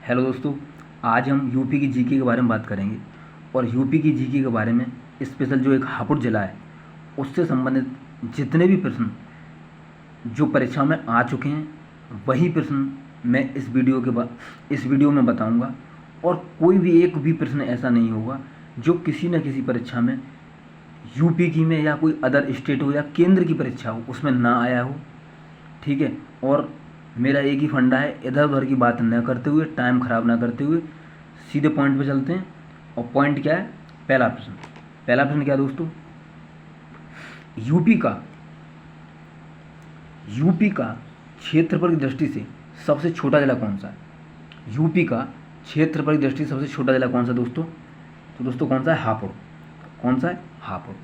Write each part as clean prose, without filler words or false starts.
Hello दोस्तों, आज हम यूपी की जीके के बारे में बात करेंगे। और यूपी की जीके के बारे में स्पेशल जो एक हापुड़ ज़िला है उससे संबंधित जितने भी प्रश्न जो परीक्षा में आ चुके हैं वही प्रश्न मैं इस वीडियो में बताऊंगा। और कोई भी एक भी प्रश्न ऐसा नहीं होगा जो किसी न किसी परीक्षा में यूपी की में या कोई अदर स्टेट हो या केंद्र की परीक्षा हो उसमें ना आया हो। ठीक है। और मेरा एक ही फंडा है, इधर उधर की बात न करते हुए, टाइम ख़राब ना करते हुए सीधे पॉइंट पे चलते हैं। और पॉइंट क्या है? पहला प्रश्न क्या है दोस्तों? यूपी का क्षेत्रफल की दृष्टि से सबसे छोटा जिला कौन सा है? यूपी का क्षेत्रफल की दृष्टि से सबसे छोटा जिला कौन सा दोस्तों? तो दोस्तों कौन सा है? हापुड़। कौन सा है? हापुड़।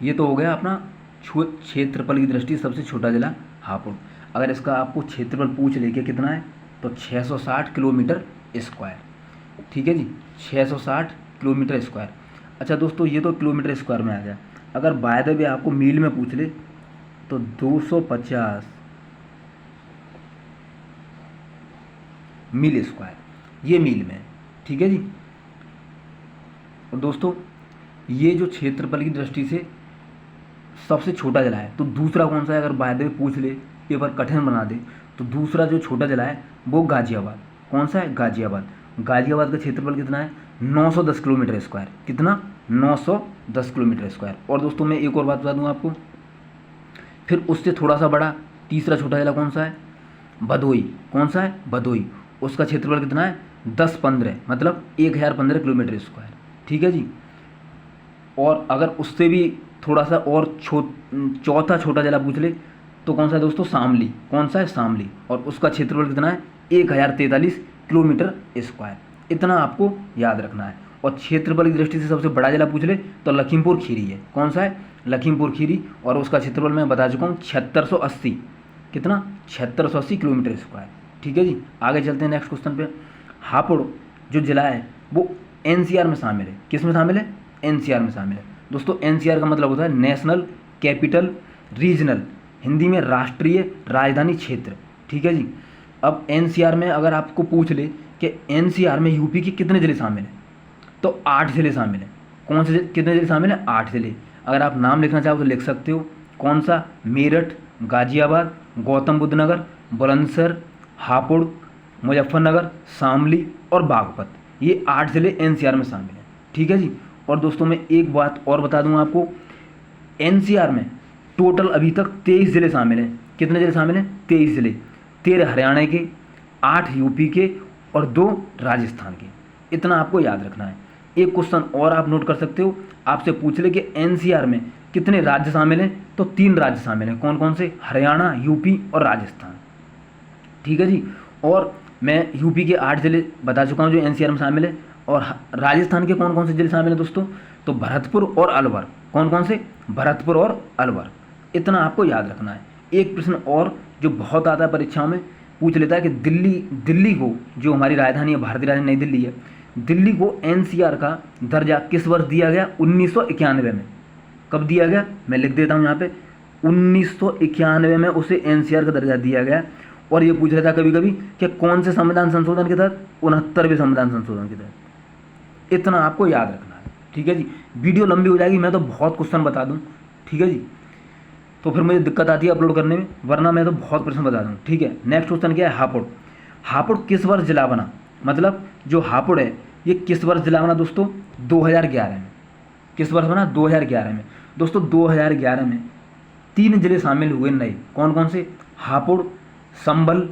ये तो हो गया अपना क्षेत्रफल की दृष्टि से सबसे छोटा जिला हापुड़। अगर इसका आपको क्षेत्रफल पूछ लेके कितना है तो 660 किलोमीटर स्क्वायर। ठीक है जी, 660 किलोमीटर स्क्वायर। अच्छा दोस्तों, ये तो किलोमीटर स्क्वायर में आ गया। अगर बाय द वे आपको मील में पूछ ले तो 250 मील स्क्वायर, ये मील में है। ठीक है जी। और दोस्तों ये जो क्षेत्रफल की दृष्टि से सबसे छोटा जिला है तो दूसरा कौन सा है? अगर बाय द वे पूछ ले, पेपर कठिन बना दे, तो दूसरा जो छोटा जिला है वो गाजियाबाद। कौन सा है? गाजियाबाद। गाजियाबाद का क्षेत्रफल कितना है? 910 किलोमीटर स्क्वायर। कितना? 910 किलोमीटर स्क्वायर। और दोस्तों मैं एक और बात बता दूं आपको, फिर उससे थोड़ा सा बड़ा तीसरा छोटा जिला कौन सा है? भदोई। कौन सा है? भदोई। उसका क्षेत्रफल कितना है? 10-15, मतलब 1015 किलोमीटर स्क्वायर। ठीक है जी। और अगर उससे भी थोड़ा सा और चौथा छोटा जिला पूछ ले तो कौन सा है दोस्तों? शामली। कौन सा है? शामली। और उसका क्षेत्रफल कितना है? 1043 किलोमीटर स्क्वायर। इतना आपको याद रखना है। और क्षेत्रफल की दृष्टि से सबसे बड़ा जिला पूछ ले तो लखीमपुर खीरी है। कौन सा है? लखीमपुर खीरी। और उसका क्षेत्रफल मैं बता चुका हूँ 7680। कितना? 7680 किलोमीटर स्क्वायर। ठीक है जी। आगे चलते हैं नेक्स्ट क्वेश्चन पे। हापुड़ जो जिला है वो एनसीआर में शामिल है। किस में शामिल है? एनसीआर में शामिल है। दोस्तों एनसीआर का मतलब होता है नेशनल कैपिटल रीजनल, हिंदी में राष्ट्रीय राजधानी क्षेत्र। ठीक है जी। अब एनसीआर में अगर आपको पूछ ले कि एनसीआर में यूपी के कितने ज़िले शामिल हैं तो 8 ज़िले शामिल हैं। कौन से कितने ज़िले शामिल हैं? 8 ज़िले। अगर आप नाम लिखना चाहो तो लिख सकते हो। कौन सा? मेरठ, गाजियाबाद, गौतम बुद्ध नगर, बुलंदशहर, हापुड़, मुजफ्फरनगर, शामली और बागपत। ये 8 ज़िले एनसीआर में शामिल हैं। ठीक है जी। और दोस्तों मैं एक बात और बता दूं आपको, एनसीआर में टोटल अभी तक 23 ज़िले शामिल हैं। कितने ज़िले शामिल हैं? 23 ज़िले। 13 हरियाणा के, 8 यूपी के और 2 राजस्थान के। इतना आपको याद रखना है। एक क्वेश्चन और आप नोट कर सकते हो, आपसे पूछ ले कि एनसीआर में कितने राज्य शामिल हैं तो 3 राज्य शामिल हैं। कौन कौन से? हरियाणा, यूपी और राजस्थान। ठीक है जी। और मैं यूपी के 8 ज़िले बता चुका हूँ जो एनसीआर में शामिल है। और राजस्थान के कौन कौन से ज़िले शामिल हैं दोस्तों? तो भरतपुर और अलवर। कौन कौन से? भरतपुर और अलवर। इतना आपको याद रखना है। एक प्रश्न और जो बहुत आता है परीक्षाओं में, पूछ लेता है कि दिल्ली को, जो हमारी राजधानी है, भारतीय राजधानी नई दिल्ली है, दिल्ली को एनसीआर का दर्जा किस वर्ष दिया गया? 1991 में। कब दिया गया? मैं लिख देता हूँ यहाँ पे, 1991 में उसे एनसीआर का दर्जा दिया गया। और ये पूछ रहा था कभी कभी कि कौन से संविधान संशोधन के तहत? 69वें संविधान संशोधन के तहत। इतना आपको याद रखना है। ठीक है जी। वीडियो लंबी हो जाएगी, मैं तो बहुत क्वेश्चन बता दूं। ठीक है जी। तो फिर मुझे दिक्कत आती है अपलोड करने में, वरना मैं तो बहुत प्रश्न बता दूं। ठीक है। नेक्स्ट क्वेश्चन क्या है? हापुड़। हापुड़ किस वर्ष जिला बना? मतलब जो हापुड़ है ये किस वर्ष जिला बना दोस्तों? 2011 में। किस वर्ष बना? 2011 में। दोस्तों 2011 में 3 जिले शामिल हुए नए। कौन कौन से? हापुड़, संभल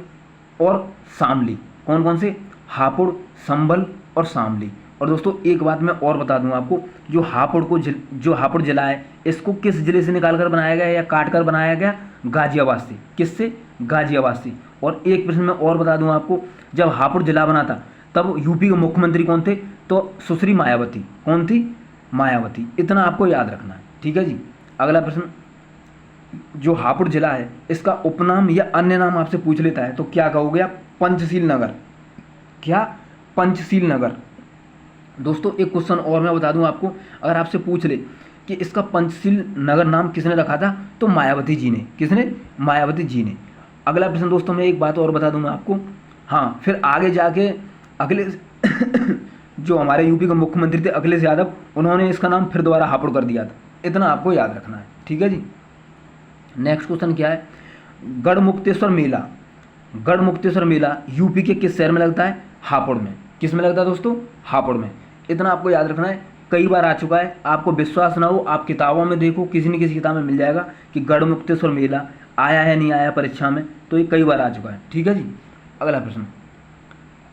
और शामली। कौन कौन से? हापुड़, संभल और शामली। और दोस्तों एक बात मैं और बता दूं आपको, जो हापुड़ जिला है इसको किस जिले से निकाल कर बनाया गया या काट कर बनाया गया? गाजियाबाद से। किससे? गाजियाबाद से। और एक प्रश्न मैं और बता दूं आपको, जब हापुड़ जिला बना था तब यूपी के मुख्यमंत्री कौन थे? तो सुश्री मायावती। कौन थी? मायावती। इतना आपको याद रखना है। ठीक है जी। अगला प्रश्न, जो हापुड़ जिला है इसका उपनाम या अन्य नाम आपसे पूछ लेता है तो क्या कहोगे आप? पंचशील नगर। क्या? पंचशील नगर। दोस्तों एक क्वेश्चन और मैं बता दूं आपको, अगर आपसे पूछ ले कि इसका पंचशील नगर नाम किसने रखा था तो मायावती जी ने। किसने? मायावती जी ने। अगला प्रश्न दोस्तों मैं एक बात और बता दूंगा आपको, हाँ फिर आगे जाके अखिलेश जो हमारे यूपी के मुख्यमंत्री थे अखिलेश यादव, उन्होंने इसका नाम फिर दोबारा हापुड़ कर दिया था। इतना आपको याद रखना है, ठीक है जी। नेक्स्ट क्वेश्चन क्या है, गढ़मुक्तेश्वर मेला। गढ़मुक्तेश्वर मेला यूपी के किस शहर में लगता है? हापुड़ में। किस में लगता है दोस्तों? हापुड़ में। इतना आपको याद रखना है, कई बार आ चुका है, आपको विश्वास ना हो आप किताबों में देखो, किसी न किसी किताब में मिल जाएगा कि गढ़मुक्तेश्वर मेला आया है नहीं आया परीक्षा में, तो ये कई बार आ चुका है, ठीक है जी। अगला प्रश्न,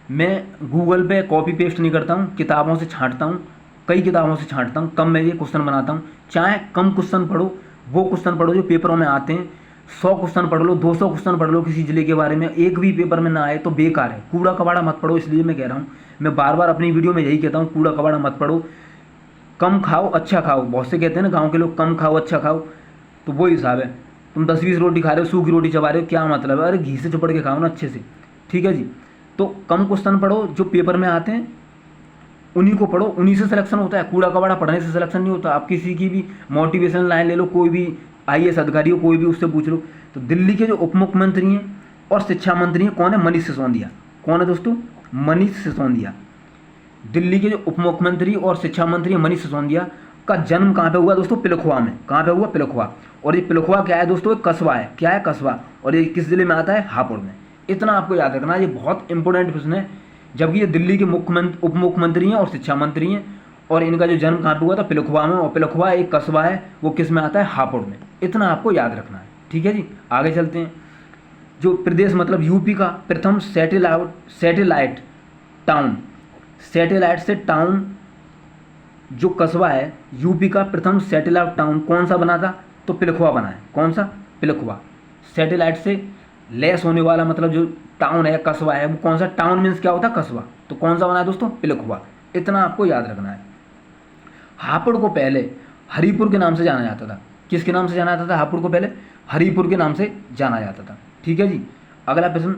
मैं गूगल पे कॉपी पेस्ट नहीं करता हूँ, किताबों से छांटता हूँ, कई किताबों से छांटता हूँ, कम मैं ये क्वेश्चन बनाता हूँ। चाहे कम क्वेश्चन पढ़ो, वो क्वेश्चन पढ़ो जो पेपरों में आते हैं, 100 क्वेश्चन पढ़ लो, 200 क्वेश्चन पढ़ लो किसी जिले के बारे में, एक भी पेपर में ना आए तो बेकार है। कूड़ा कबाड़ा मत पढ़ो, इसलिए मैं कह रहा हूँ, मैं बार बार अपनी वीडियो में यही कहता हूँ, कूड़ा कबाड़ा मत पढ़ो, कम खाओ अच्छा खाओ। बहुत से कहते हैं ना गाँव के लोग, कम खाओ अच्छा खाओ, तो वो हिसाब है। तुम 10-20 रोटी खा रहे हो, सूखी रोटी चबा रहे हो, क्या मतलब है? अरे घी से चुपड़ के खाओ ना अच्छे से, ठीक है जी। तो कम क्वेश्चन पढ़ो जो पेपर में आते हैं, उन्हीं को पढ़ो, उन्हीं से सिलेक्शन होता है। कूड़ा कबाड़ा पढ़ने से सिलेक्शन नहीं होता। आप किसी की भी मोटिवेशनल लाइन ले लो, कोई भी IAS अधिकारी हो, कोई भी, उससे पूछ लो। तो दिल्ली के जो उप मुख्यमंत्री हैं और शिक्षा मंत्री हैं, कौन है? मनीष सिसोदिया। कौन है दोस्तों? मनीष सिसोदिया। दिल्ली के जो उप मुख्यमंत्री और शिक्षा मंत्री मनीष सिसोदिया का जन्म कहाँ पे हुआ दोस्तों? पिलखुआ में। कहाँ पे हुआ? पिलखुआ। और ये पिलखुआ क्या है दोस्तों? एक कस्बा है। क्या है? कस्बा। और ये किस जिले में आता है? हापुड़ में। इतना आपको याद रखना है, ये बहुत इंपॉर्टेंट प्रश्न है, जबकि ये दिल्ली के मुख्यमंत्री, उप मुख्यमंत्री हैं और शिक्षा मंत्री हैं, और इनका जो जन्म कहाँ पे हुआ था? पिलखुआ में। और पिलखुआ एक कस्बा है, वो किस में आता है? हापुड़ में। इतना आपको याद रखना है, ठीक है जी। आगे चलते हैं। जो प्रदेश मतलब यूपी का प्रथम सैटेलाइट टाउन, सैटेलाइट से टाउन जो कस्बा है यूपी का प्रथम सैटेलाइट टाउन कौन सा बना था? तो पिलखुआ बना है। कौन सा? पिलखुआ। सैटेलाइट से लेस होने वाला मतलब जो टाउन है, कस्बा है, वो कौन सा? टाउन मीन्स क्या होता है? कस्बा। तो कौन सा बना है दोस्तों? पिलखुआ। इतना आपको याद रखना है। हापुड़ को पहले हरिपुर के नाम से जाना जाता था। किसके नाम से जाना जाता था? हापुड़ को पहले हरिपुर के नाम से जाना जाता था, ठीक है जी। अगला प्रश्न,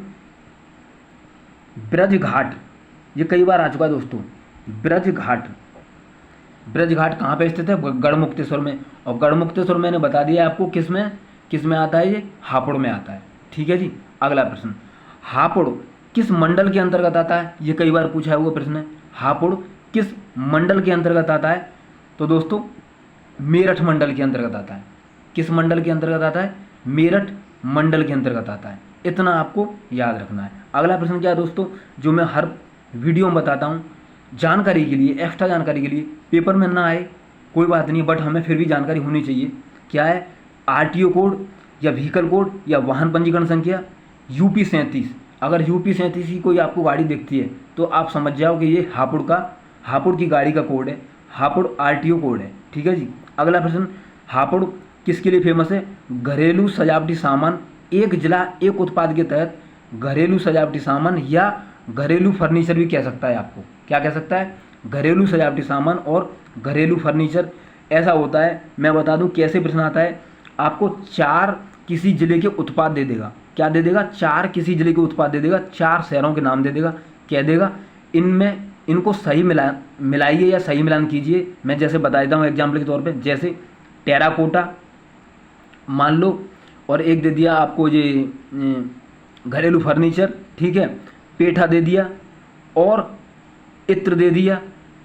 ब्रज घाट। ये कई बार आ चुका है दोस्तों। ब्रज घाट, ब्रज घाट कहाँ पे स्थित है? गढ़मुक्तेश्वर में। और गढ़मुक्तेश्वर मैंने बता दिया आपको किस में आता है? ये हापुड़ में आता है, ठीक है जी। अगला प्रश्न, हापुड़ किस मंडल के अंतर्गत आता है? ये कई बार पूछा हुआ प्रश्न है। हापुड़ किस मंडल के अंतर्गत आता है? तो दोस्तों मेरठ मंडल के अंतर्गत आता है। किस मंडल के अंतर्गत आता है? मेरठ मंडल के अंतर्गत आता है। इतना आपको याद रखना है। अगला प्रश्न क्या है दोस्तों, जो मैं हर वीडियो में बताता हूँ, जानकारी के लिए, एक्स्ट्रा जानकारी के लिए, पेपर में ना आए कोई बात नहीं, बट हमें फिर भी जानकारी होनी चाहिए। क्या है? RTO कोड या व्हीकल कोड या वाहन पंजीकरण संख्या UP 37। अगर UP 37 की कोई आपको गाड़ी दिखती है तो आप समझ जाओ कि ये हापुड़ की गाड़ी का कोड है, हापुड़ RTO कोड है, ठीक है जी। अगला प्रश्न, हापुड़ किसके लिए फेमस है? घरेलू सजावटी सामान, एक जिला एक उत्पाद के तहत घरेलू सजावटी सामान या घरेलू फर्नीचर भी कह सकता है आपको। क्या कह सकता है? घरेलू सजावटी सामान और घरेलू फर्नीचर। ऐसा होता है, मैं बता दूं कैसे प्रश्न आता है, आपको 4 किसी जिले के उत्पाद दे देगा। क्या दे देगा? 4 किसी जिले के उत्पाद दे देगा, 4 शहरों के नाम दे देगा, कह देगा इनमें इनको सही मिलाइए या सही मिलान कीजिए। मैं जैसे बता देता हूँ एग्जाम्पल के तौर पे, जैसे टेराकोटा मान लो, और एक दे दिया आपको ये घरेलू फर्नीचर, ठीक है, पेठा दे दिया और इत्र दे दिया।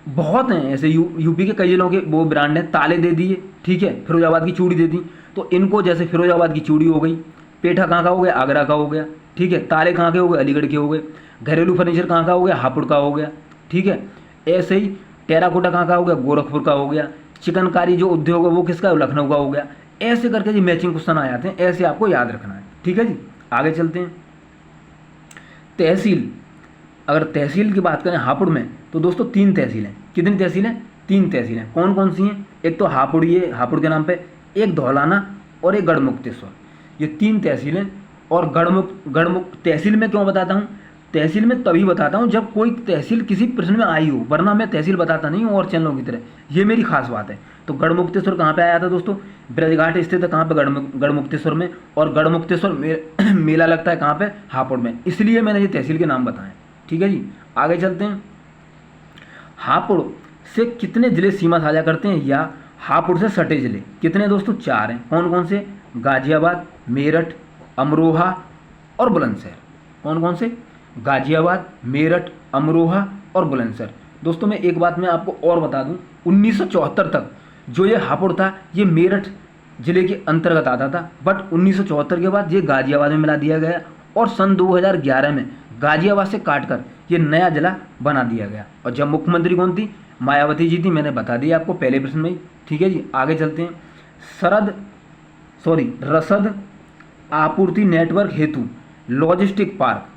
बहुत हैं ऐसे यूपी के कई जिलों के वो ब्रांड हैं। ताले दे दिए, ठीक है, फिरोजाबाद की चूड़ी दे दी। तो इनको जैसे फिरोजाबाद की चूड़ी हो गई, पेठा कहाँ का हो गया? आगरा का हो गया, ठीक है, ताले कहाँ के हो गए? अलीगढ़ के हो गए। घरेलू फर्नीचर कहाँ का हो गया? हापुड़ का हो गया, ठीक है। ऐसे ही टेराकोटा कहाँ का हो गया? गोरखपुर का हो गया। चिकनकारी जो उद्योग है वो किसका है? लखनऊ का हो गया। ऐसे करके जी मैचिंग क्वेश्चन आ जाते हैं, ऐसे आपको याद रखना है, ठीक है जी। आगे चलते हैं। तहसील, अगर तहसील की बात करें हापुड़ में तो दोस्तों 3 तहसील हैं। कितनी तहसील हैं? 3 तहसील हैं। कौन कौन सी हैं? एक तो हापुड़, ये हापुड़ के नाम पे, एक धौलाना और एक गढ़मुक्तेश्वर। ये 3 तहसीलें। और गढ़मुक्त तहसील में क्यों बताता हूँ? तहसील में तभी बताता हूँ जब कोई तहसील किसी प्रश्न में आई हो, वरना मैं तहसील बताता नहीं हूँ और चैनलों की तरह। ये मेरी खास बात है। तो गढ़मुक्तेश्वर कहाँ पे आया था दोस्तों? ब्रजघाट स्थित है कहाँ पे? गढ़मुक्तेश्वर में। और गढ़मुक्तेश्वर मेला लगता है कहाँ पे? हापुड़ में। इसलिए मैंने ये तहसील के नाम बताएं, ठीक है जी। आगे चलते हैं। हापुड़ से कितने जिले सीमा साझा करते हैं या हापुड़ से सटे जिले? कितने दोस्तों? 4 हैं। कौन कौन से? गाजियाबाद, मेरठ, अमरोहा और बुलंदशहर। कौन कौन से? गाजियाबाद, मेरठ, अमरोहा और बुलंदशहर। दोस्तों मैं एक बात मैं आपको और बता दूं, 1974 तक जो ये हापुड़ था ये मेरठ जिले के अंतर्गत आता था, बट 1974 के बाद ये गाजियाबाद में मिला दिया गया और सन 2011 में गाजियाबाद से काटकर ये नया जिला बना दिया गया। और जब मुख्यमंत्री कौन थी? मायावती जी थी, मैंने बता दिया आपको पहले प्रश्न में ही। ठीक है जी, आगे चलते हैं। रसद आपूर्ति नेटवर्क हेतु लॉजिस्टिक पार्क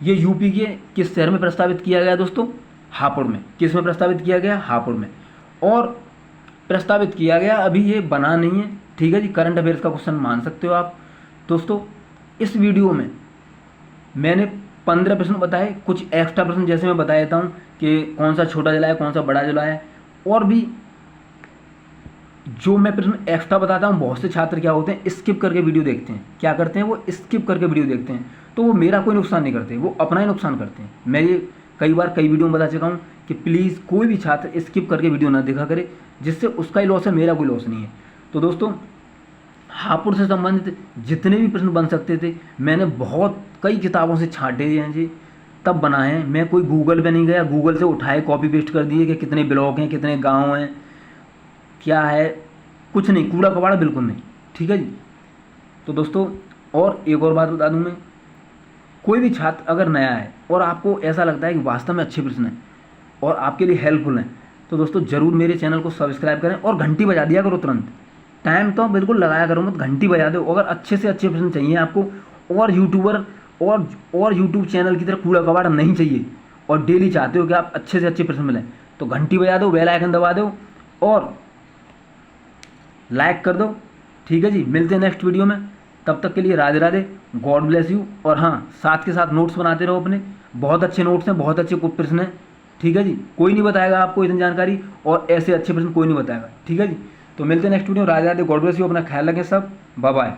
ये यूपी के किस शहर में प्रस्तावित किया गया दोस्तों? हापुड़ में। किस में प्रस्तावित किया गया? हापुड़ में। और प्रस्तावित किया गया, अभी ये बना नहीं है। ठीक है जी, करंट अफेयर्स का क्वेश्चन मान सकते हो आप। दोस्तों इस वीडियो में मैंने 15 प्रश्न बताए, कुछ एक्स्ट्रा प्रश्न जैसे मैं बता देता हूँ कि कौन सा छोटा जिला है, कौन सा बड़ा जिला है, और भी जो मैं प्रश्न एक्स्ट्रा बताता हूँ बहुत से छात्र क्या होते हैं स्किप करके वीडियो देखते हैं। क्या करते हैं? वो स्किप करके वीडियो देखते हैं, तो वो मेरा कोई नुकसान नहीं करते, वो अपना ही नुकसान करते हैं। मैं ये कई बार कई वीडियो में बता चुका हूँ कि प्लीज़ कोई भी छात्र स्किप करके वीडियो ना देखा करे, जिससे उसका ही लॉस है, मेरा कोई लॉस नहीं है। तो दोस्तों हापुड़ से संबंधित जितने भी प्रश्न बन सकते थे मैंने बहुत कई किताबों से छांटे हैं जी, तब बनाए हैं। मैं कोई गूगल पे नहीं गया, गूगल से उठाए कॉपी पेस्ट कर दिए कि कितने ब्लॉक हैं, कितने गांव हैं, क्या है, कुछ नहीं, कूड़ा कबाड़ा बिल्कुल नहीं। ठीक है जी। तो दोस्तों और एक और बात बता दूं मैं, कोई भी छात्र अगर नया है और आपको ऐसा लगता है कि वास्तव में अच्छे प्रश्न हैं और आपके लिए हेल्पफुल हैं, तो दोस्तों ज़रूर मेरे चैनल को सब्सक्राइब करें और घंटी बजा दिया करो तुरंत। टाइम तो बिल्कुल लगाया करो मत, घंटी बजा दो। अगर अच्छे से अच्छे प्रश्न चाहिए आपको और यूट्यूबर और यूट्यूब चैनल की तरह कूड़ा कबाड़ा नहीं चाहिए और डेली चाहते हो कि आप अच्छे से अच्छे प्रश्न मिलें, तो घंटी बजा दो, बेल आइकन दबा दो और लाइक कर दो। ठीक है जी, मिलते हैं नेक्स्ट वीडियो में। तब तक के लिए Radhe Radhe, God bless you. और हाँ, साथ के साथ नोट्स बनाते रहो अपने, बहुत अच्छे नोट्स हैं, बहुत अच्छे प्रश्न हैं। ठीक है जी, कोई नहीं बताएगा आपको इतनी जानकारी और ऐसे अच्छे प्रश्न कोई नहीं बताएगा। ठीक है जी, तो मिलते हैं next video. Radhe Radhe, God bless you. अपना ख्याल रखें सब, बाय बाय।